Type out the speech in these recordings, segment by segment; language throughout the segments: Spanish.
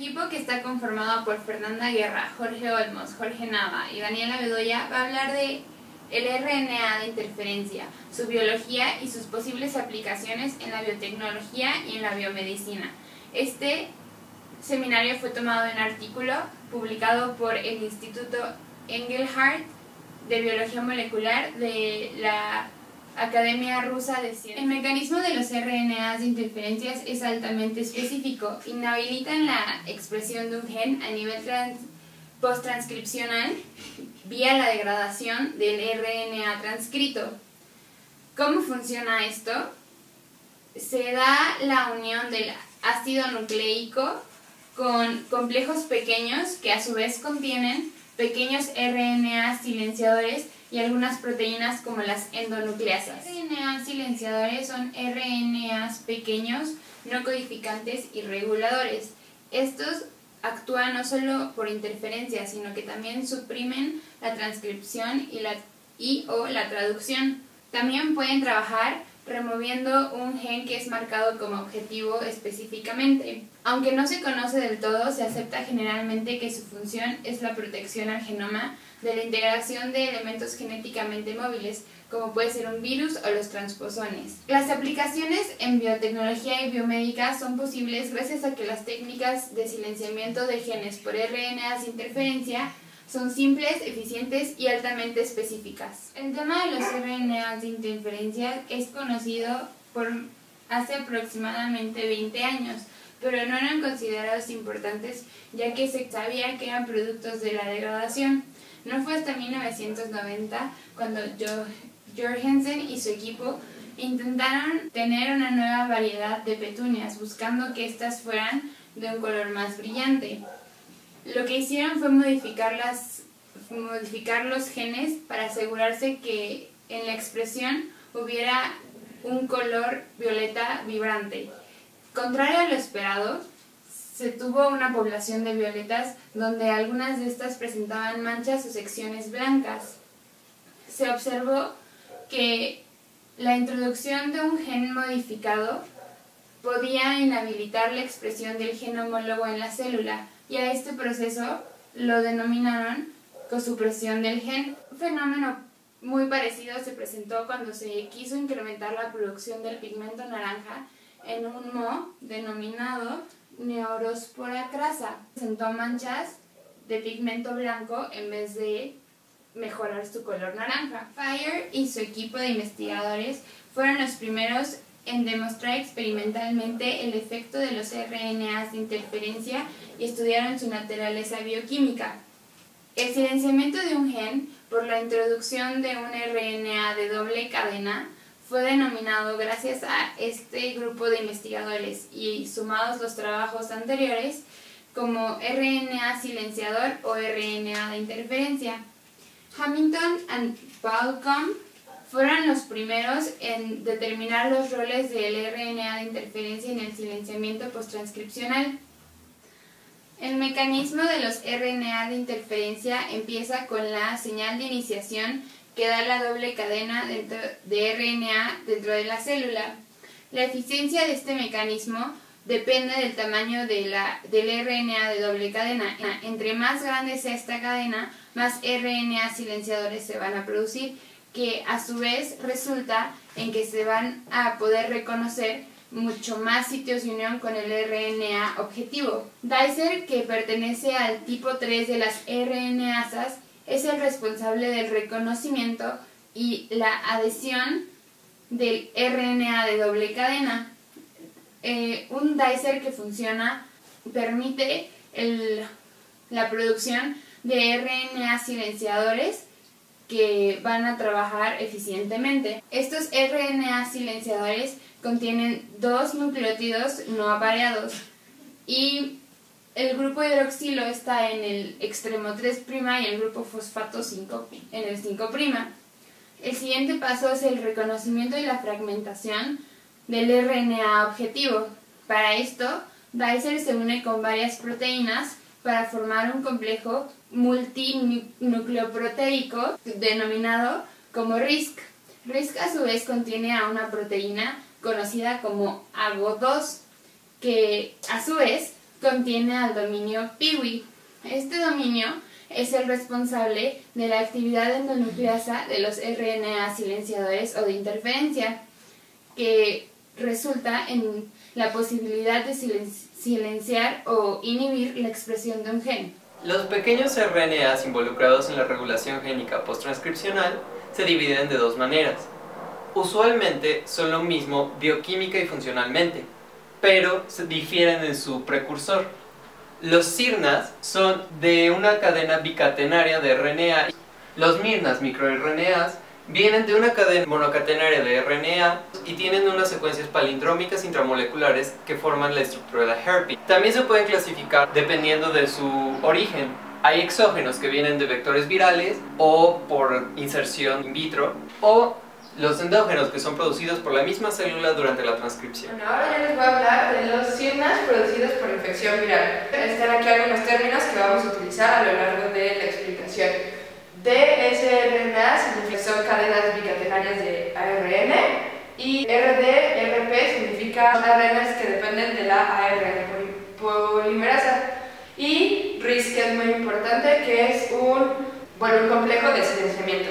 equipo, que está conformado por Fernanda Guerra, Jorge Olmos, Jorge Nava y Daniela Bedoya, va a hablar de el RNA de interferencia, su biología y sus posibles aplicaciones en la biotecnología y en la biomedicina. Este seminario fue tomado de un artículo publicado por el Instituto Engelhardt de Biología Molecular de la Academia Rusa de Ciencias. El mecanismo de los RNAs de interferencias es altamente específico. Inhabilitan la expresión de un gen a nivel posttranscripcional vía la degradación del RNA transcrito. ¿Cómo funciona esto? Se da la unión del ácido nucleico con complejos pequeños que a su vez contienen pequeños RNA silenciadores y algunas proteínas como las endonucleasas. RNA silenciadores son RNAs pequeños, no codificantes y reguladores. Estos actúan no solo por interferencia, sino que también suprimen la transcripción o la traducción. También pueden trabajar removiendo un gen que es marcado como objetivo específicamente. Aunque no se conoce del todo, se acepta generalmente que su función es la protección al genoma de la integración de elementos genéticamente móviles, como puede ser un virus o los transposones. Las aplicaciones en biotecnología y biomédica son posibles gracias a que las técnicas de silenciamiento de genes por RNAs de interferencia son simples, eficientes y altamente específicas. El tema de los RNAs de interferencia es conocido por hace aproximadamente 20 años, pero no eran considerados importantes ya que se sabía que eran productos de la degradación. No fue hasta 1990 cuando Jorgensen y su equipo intentaron tener una nueva variedad de petunias, buscando que éstas fueran de un color más brillante. Lo que hicieron fue modificar los genes para asegurarse que en la expresión hubiera un color violeta vibrante. Contrario a lo esperado, se tuvo una población de violetas donde algunas de estas presentaban manchas o secciones blancas. Se observó que la introducción de un gen modificado podía inhabilitar la expresión del gen homólogo en la célula, y a este proceso lo denominaron cosupresión del gen. Un fenómeno muy parecido se presentó cuando se quiso incrementar la producción del pigmento naranja en un moho denominado Neurospora crassa. Presentó manchas de pigmento blanco en vez de mejorar su color naranja. Fire y su equipo de investigadores fueron los primeros en demostrar experimentalmente el efecto de los RNAs de interferencia y estudiaron su naturaleza bioquímica. El silenciamiento de un gen por la introducción de un RNA de doble cadena fue denominado, gracias a este grupo de investigadores y sumados los trabajos anteriores, como RNA silenciador o RNA de interferencia. Hamilton y Balcom fueron los primeros en determinar los roles del RNA de interferencia en el silenciamiento posttranscripcional. El mecanismo de los RNA de interferencia empieza con la señal de iniciación que da la doble cadena de RNA dentro de la célula. La eficiencia de este mecanismo depende del tamaño del RNA de doble cadena. Entre más grande sea esta cadena, más RNA silenciadores se van a producir, que a su vez resulta en que se van a poder reconocer mucho más sitios de unión con el RNA objetivo. Dicer, que pertenece al tipo 3 de las RNasas, es el responsable del reconocimiento y la adhesión del RNA de doble cadena. Un dicer que funciona permite la producción de RNA silenciadores que van a trabajar eficientemente. Estos RNA silenciadores contienen dos nucleótidos no apareados y el grupo hidroxilo está en el extremo 3' y el grupo fosfato 5 en el 5'. El siguiente paso es el reconocimiento y la fragmentación del RNA objetivo. Para esto, Dicer se une con varias proteínas para formar un complejo multinucleoproteico denominado como RISC. RISC a su vez contiene a una proteína conocida como AGO2, que a su vez contiene al dominio PIWI. Este dominio es el responsable de la actividad endonucleasa de los RNA silenciadores o de interferencia, que resulta en la posibilidad de silenciar o inhibir la expresión de un gen. Los pequeños RNAs involucrados en la regulación génica posttranscripcional se dividen de dos maneras. Usualmente son lo mismo bioquímica y funcionalmente, pero se difieren en su precursor. Los sirnas son de una cadena bicatenaria de RNA. Los mirnas, microRNAs, vienen de una cadena monocatenaria de RNA y tienen unas secuencias palindrómicas intramoleculares que forman la estructura de hairpin. También se pueden clasificar dependiendo de su origen. Hay exógenos que vienen de vectores virales o por inserción in vitro, o los endógenos que son producidos por la misma célula durante la transcripción. Bueno, ahora ya les voy a hablar de los sirnas producidos por infección viral. Están aquí algunos términos que vamos a utilizar a lo largo de la explicación. dsRNA son cadenas bicatenarias de ARN y RD-RP significa ARNs que dependen de la ARN polimerasa, y RIS, que es muy importante, que es un complejo de silenciamiento.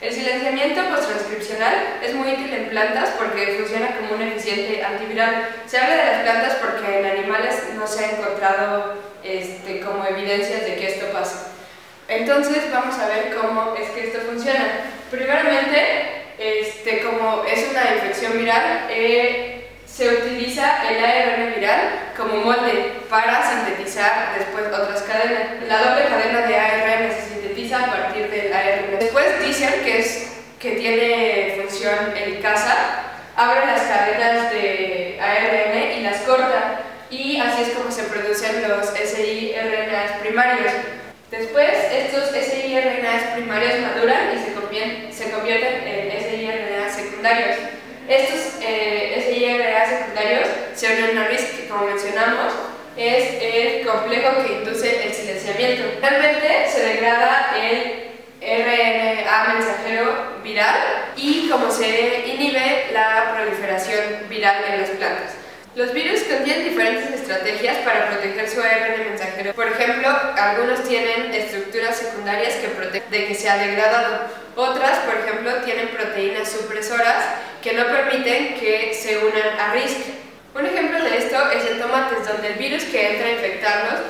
El silenciamiento posttranscripcional es muy útil en plantas porque funciona como un eficiente antiviral. Se habla de las plantas porque en animales no se ha encontrado como evidencias de que esto pasa. Entonces vamos a ver cómo es que esto funciona. Primeramente, como es una infección viral, se utiliza el ARN viral como molde para sintetizar después otras cadenas. La doble cadena de ARN se sintetiza a partir del ARN. Después Dicer, que tiene función helicasa, abre las cadenas de ARN y las corta, y así es como se producen los siRNAs primarios. Después, estos siRNAs primarios maduran y se convierten en siRNAs secundarios. Estos siRNAs secundarios se unen a RIS, que como mencionamos es el complejo que induce el silenciamiento. Finalmente se degrada el RNA mensajero viral y como se inhibe la proliferación viral en las plantas. Los virus contienen diferentes estrategias para proteger su ARN mensajero. Por ejemplo, algunos tienen estructuras secundarias que protegen de que sea degradado. Otras, por ejemplo, tienen proteínas supresoras que no permiten que se unan a RISC. Un ejemplo de esto es en tomates, donde el virus que entra a infectarlos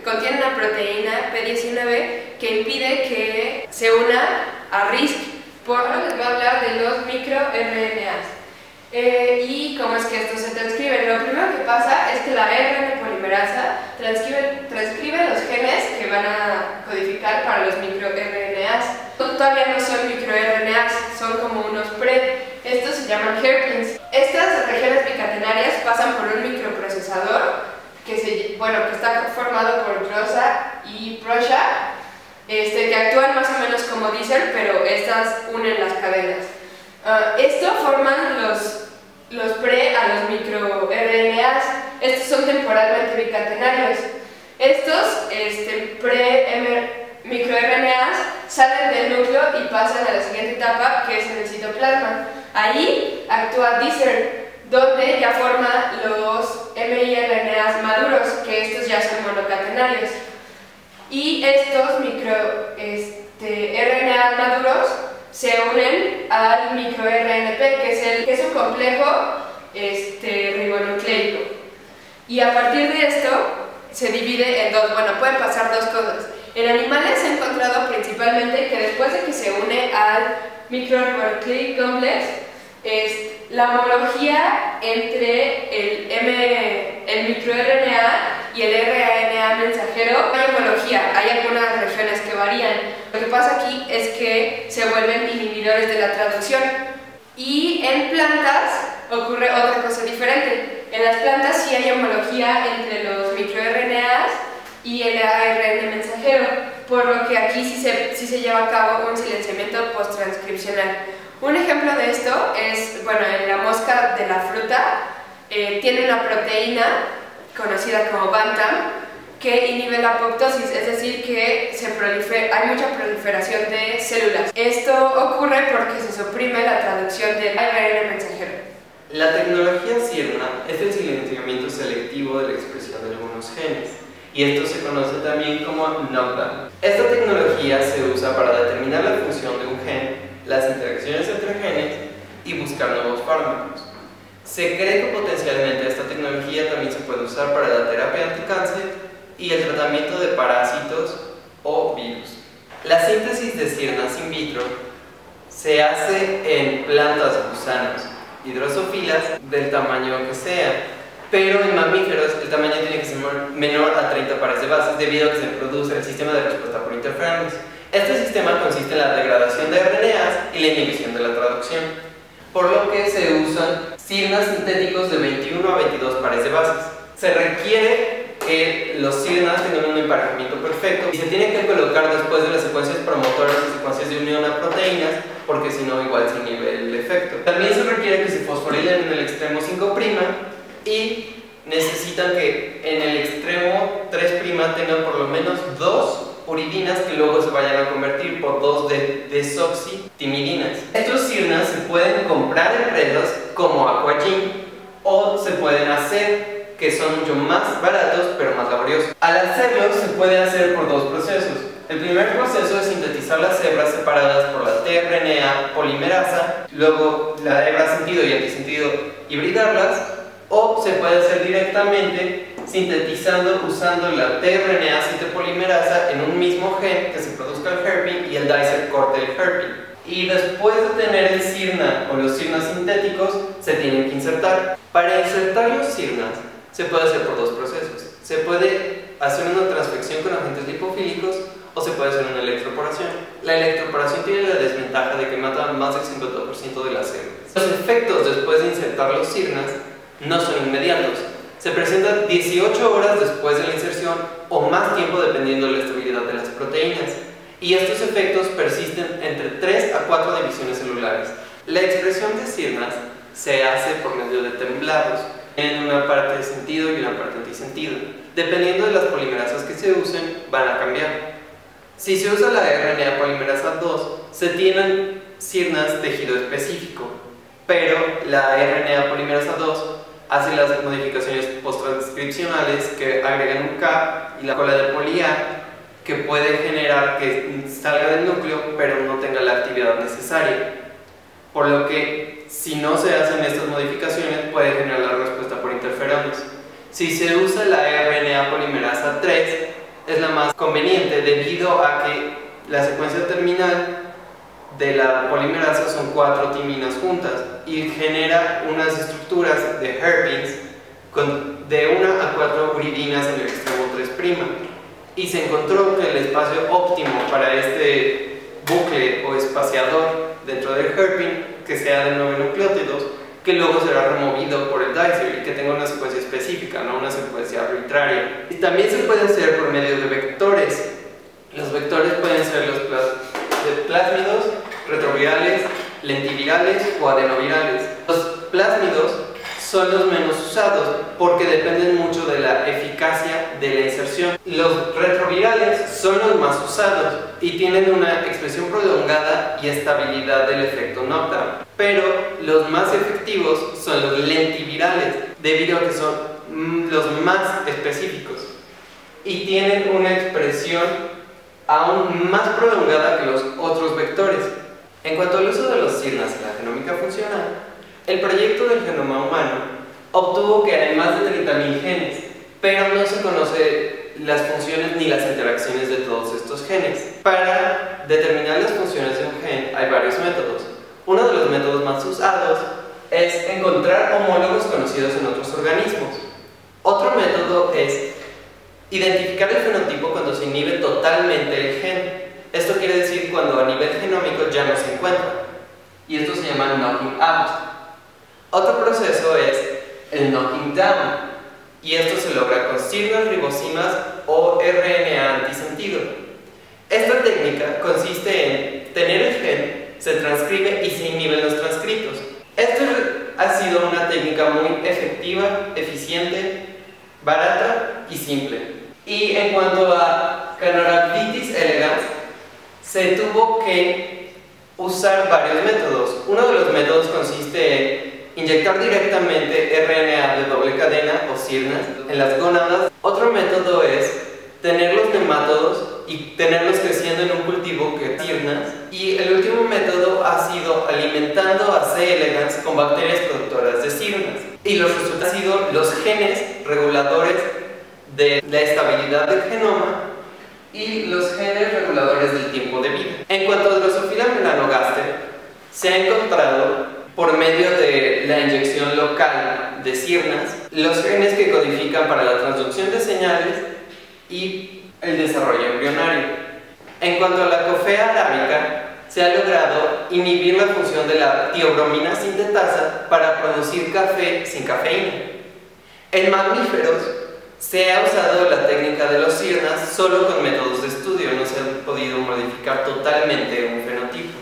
contiene una proteína P19 que impide que se una a RISC. Por ahora les voy a hablar de los microRNAs. Y cómo es que estos se transcriben. Lo primero que pasa es que la ARN polimerasa transcribe los genes que van a codificar para los microRNAs. Todavía no son microRNAs, son como unos pre. Estos se llaman hairpins. Estas regiones bicatenarias pasan por un microprocesador que está formado por DROSA y PROSHA, que actúan más o menos como Dicer, pero estas unen las cadenas. Esto forman los pre a los microRNAs. Estos son temporalmente bicatenarios. Estos microRNAs salen del núcleo y pasan a la siguiente etapa, que es en el citoplasma. Ahí actúa Dicer, donde ya forma los miRNAs maduros, que estos ya son monocatenarios. Y estos RNAs maduros se unen al microRNP, que es un complejo ribonucleico. Y a partir de esto se divide en dos. Pueden pasar dos cosas. En animales se ha encontrado principalmente que después de que se une al microribonucleic complex, la homología entre el microRNA y el RNA mensajero, hay homología, hay algunas regiones que varían. Lo que pasa aquí es que se vuelven inhibidores de la traducción. Y en plantas ocurre otra cosa diferente. En las plantas sí hay homología entre los microRNAs y el ARN mensajero, por lo que aquí sí se lleva a cabo un silenciamiento posttranscripcional. Un ejemplo de esto es, en la mosca de la fruta, tiene una proteína conocida como Bantam que inhibe la apoptosis, es decir, que hay mucha proliferación de células. Esto ocurre porque se suprime la traducción del ARN mensajero. La tecnología sirna es el silenciamiento selectivo de la expresión de algunos genes, y esto se conoce también como knockdown. Esta tecnología se usa para determinar la función de un gen, las interacciones entre genes y buscar nuevos fármacos. Se cree que potencialmente esta tecnología también se puede usar para la terapia anticáncer y el tratamiento de parásitos o virus. La síntesis de sirnas in vitro se hace en plantas gusanos y drosófilas del tamaño que sea, pero en mamíferos el tamaño tiene que ser menor a 30 pares de bases debido a que se produce el sistema de respuesta por interferones. Este sistema consiste en la degradación de RNAs y la inhibición de la traducción, por lo que se usan sirnas sintéticos de 21 a 22 pares de bases. Se requiere que los sirnas tengan un emparejamiento perfecto y se tienen que colocar después de las secuencias promotoras y secuencias de unión a proteínas, porque si no igual se inhibe el efecto. También se requiere que se fosforilen en el extremo 5' y necesitan que en el extremo 3' tengan por lo menos 2 uridinas que luego se vayan a convertir por 2 desoxitimidinas. Estos sirnas se pueden comprar en empresas como Aquagym o se pueden hacer, que son mucho más baratos pero más laboriosos. Al hacerlo se puede hacer por 2 procesos. El primer proceso es sintetizar las hebras separadas por la tRNA polimerasa, luego la hebra sentido y antisentido hibridarlas, o se puede hacer directamente sintetizando usando la tRNA 7 polimerasa en un mismo gen que se produzca el hairpin y el dicer corte el hairpin. Y después de tener el sirna o los sirnas sintéticos, se tienen que insertar. Para insertar los sirnas se puede hacer por 2 procesos. Se puede hacer una transfección con agentes lipofílicos o se puede hacer una electroporación. La electroporación tiene la desventaja de que mata más del 50% de las células. Los efectos después de insertar los sirnas no son inmediatos. Se presentan 18 horas después de la inserción o más tiempo dependiendo de la estabilidad de las proteínas. Y estos efectos persisten entre 3 a 4 divisiones celulares. La expresión de sirnas se hace por medio de temblados en una parte de sentido y una parte antisentido. Dependiendo de las polimerasas que se usen, van a cambiar. Si se usa la RNA polimerasa 2, se tienen sirnas tejido específico, pero la RNA polimerasa 2 hace las modificaciones posttranscripcionales que agregan un K y la cola de poli A, que puede generar que salga del núcleo pero no tenga la actividad necesaria, por lo que si no se hacen estas modificaciones puede generar la respuesta por interferones. Si se usa la RNA polimerasa 3 es la más conveniente debido a que la secuencia terminal de la polimerasa son 4 timinas juntas y genera unas estructuras de hairpins de 1 a 4 uridinas en el extremo 3'. Y se encontró que el espacio óptimo para este bucle o espaciador dentro del hairpin, que sea de 9 nucleótidos, que luego será removido por el dicer y que tenga una secuencia específica, no una secuencia arbitraria. Y también se puede hacer por medio de vectores. Los vectores pueden ser los plásmidos, retrovirales, lentivirales o adenovirales. Los plásmidos son los menos usados porque dependen mucho de la eficacia de la inserción. Los retrovirales son los más usados y tienen una expresión prolongada y estabilidad del efecto knockdown. Pero los más efectivos son los lentivirales debido a que son los más específicos y tienen una expresión aún más prolongada que los otros vectores. En cuanto al uso de los sirnas en la genómica funcional, el proyecto del genoma humano obtuvo que hay más de 30.000 genes, pero no se conoce las funciones ni las interacciones de todos estos genes. Para determinar las funciones de un gen hay varios métodos. Uno de los métodos más usados es encontrar homólogos conocidos en otros organismos. Otro método es identificar el fenotipo cuando se inhibe totalmente el gen. Esto quiere decir cuando a nivel genómico ya no se encuentra. Y esto se llama knocking out. Otro proceso es el knocking down. Y esto se logra con sirnas ribosimas o RNA antisentido. Esta técnica consiste en tener el gen, se transcribe y se inhiben los transcritos. Esto ha sido una técnica muy efectiva, eficiente, barata y simple. Y en cuanto a Canorhabditis elegans, se tuvo que usar varios métodos. Uno de los métodos consiste en inyectar directamente RNA de doble cadena o sirnas en las gónadas. Otro método es tener los nemátodos y tenerlos creciendo en un cultivo que sirnas. Y el último método ha sido alimentando a C. elegans con bacterias productoras de sirnas. Y los resultados han sido los genes reguladores de la estabilidad del genoma y los genes reguladores del tiempo de vida. En cuanto a Drosophila melanogaster, se ha encontrado por medio de la inyección local de sirnas los genes que codifican para la transducción de señales y el desarrollo embrionario. En cuanto a la Coffea arábica, se ha logrado inhibir la función de la tiobromina sintetasa para producir café sin cafeína. En mamíferos, se ha usado la técnica de los sirnas solo con métodos de estudio, no se ha podido modificar totalmente un fenotipo.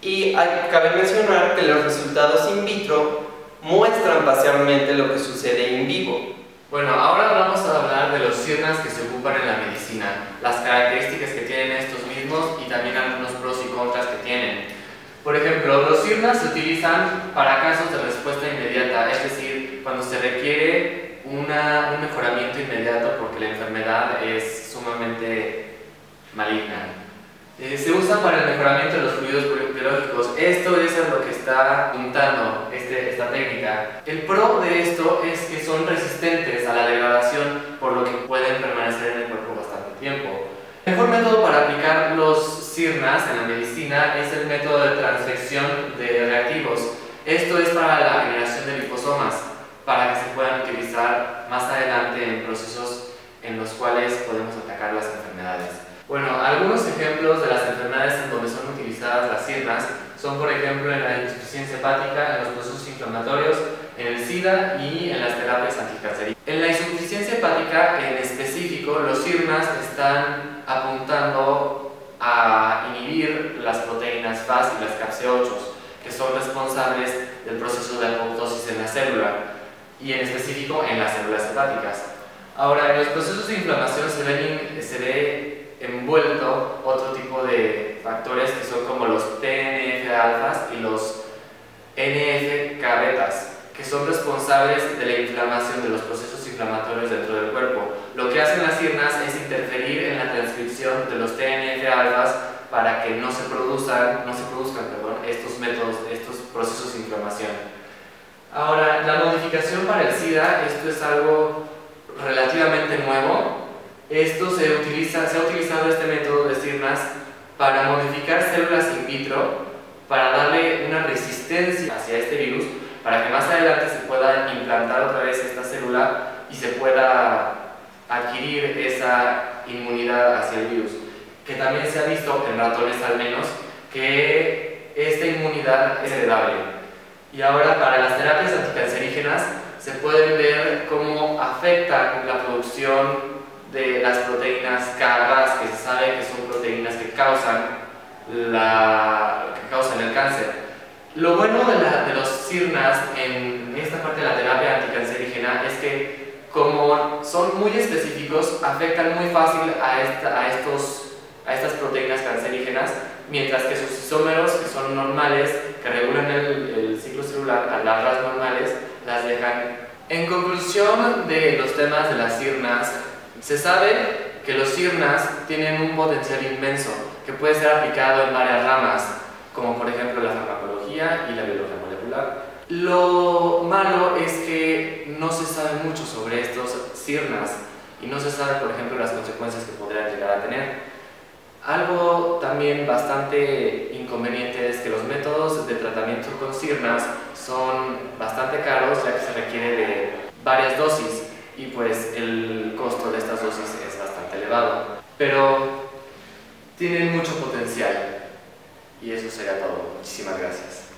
Y cabe mencionar que los resultados in vitro muestran parcialmente lo que sucede in vivo. Bueno, ahora vamos a hablar de los sirnas que se ocupan en la medicina, las características que tienen estos mismos y también algunos pros y contras que tienen. Por ejemplo, los sirnas se utilizan para casos de respuesta inmediata, es decir, cuando se requiere un mejoramiento inmediato porque la enfermedad es sumamente maligna. Se usa para el mejoramiento de los fluidos biológicos. Esto es a lo que está apuntando esta técnica. El pro de esto es que son resistentes a la degradación, por lo que pueden permanecer en el cuerpo bastante tiempo. El mejor método para aplicar los sirnas en la medicina es el método de transfección de reactivos. Esto es para la generación de liposomas, para que se puedan utilizar más adelante en procesos en los cuales podemos atacar las enfermedades. Bueno, algunos ejemplos de las enfermedades en donde son utilizadas las sirnas son, por ejemplo, en la insuficiencia hepática, en los procesos inflamatorios, en el SIDA y en las terapias anticancerígenas. En la insuficiencia hepática en específico, los sirnas están apuntando a inhibir las proteínas FAS y las CAPC8, que son responsables del proceso de apoptosis en la célula y en específico en las células hepáticas. Ahora, en los procesos de inflamación se ve envuelto otro tipo de factores que son como los TNF-alfas y los NF-κ-betas, que son responsables de la inflamación de los procesos inflamatorios dentro del cuerpo. Lo que hacen las sirnas es interferir en la transcripción de los TNF-alfas para que no se produzcan estos procesos de inflamación. Ahora, la modificación para el SIDA, esto es algo relativamente nuevo. Se ha utilizado este método de sirnas para modificar células in vitro, para darle una resistencia hacia este virus, para que más adelante se pueda implantar otra vez esta célula y se pueda adquirir esa inmunidad hacia el virus. Que también se ha visto en ratones al menos que esta inmunidad es heredable. Y ahora para las terapias anticancerígenas se puede ver cómo afecta la producción de las proteínas K-RAS, que se sabe que son proteínas que causan el cáncer. Lo bueno de los sirnas en esta parte de la terapia anticancerígena es que, como son muy específicos, afectan muy fácil a estas proteínas cancerígenas, mientras que sus isómeros, que son normales, que regulan el ciclo celular, a las RAS normales, las dejan. En conclusión de los temas de las sirnas, se sabe que los sirnas tienen un potencial inmenso que puede ser aplicado en varias ramas, como por ejemplo la farmacología y la biología molecular. Lo malo es que no se sabe mucho sobre estos sirnas y no se sabe, por ejemplo, las consecuencias que podrían llegar a tener. Algo también bastante inconveniente es que los métodos de tratamiento con sirnas son bastante caros, ya que se requiere de varias dosis y pues el costo de estas dosis es bastante elevado, pero tienen mucho potencial. Y eso sería todo. Muchísimas gracias.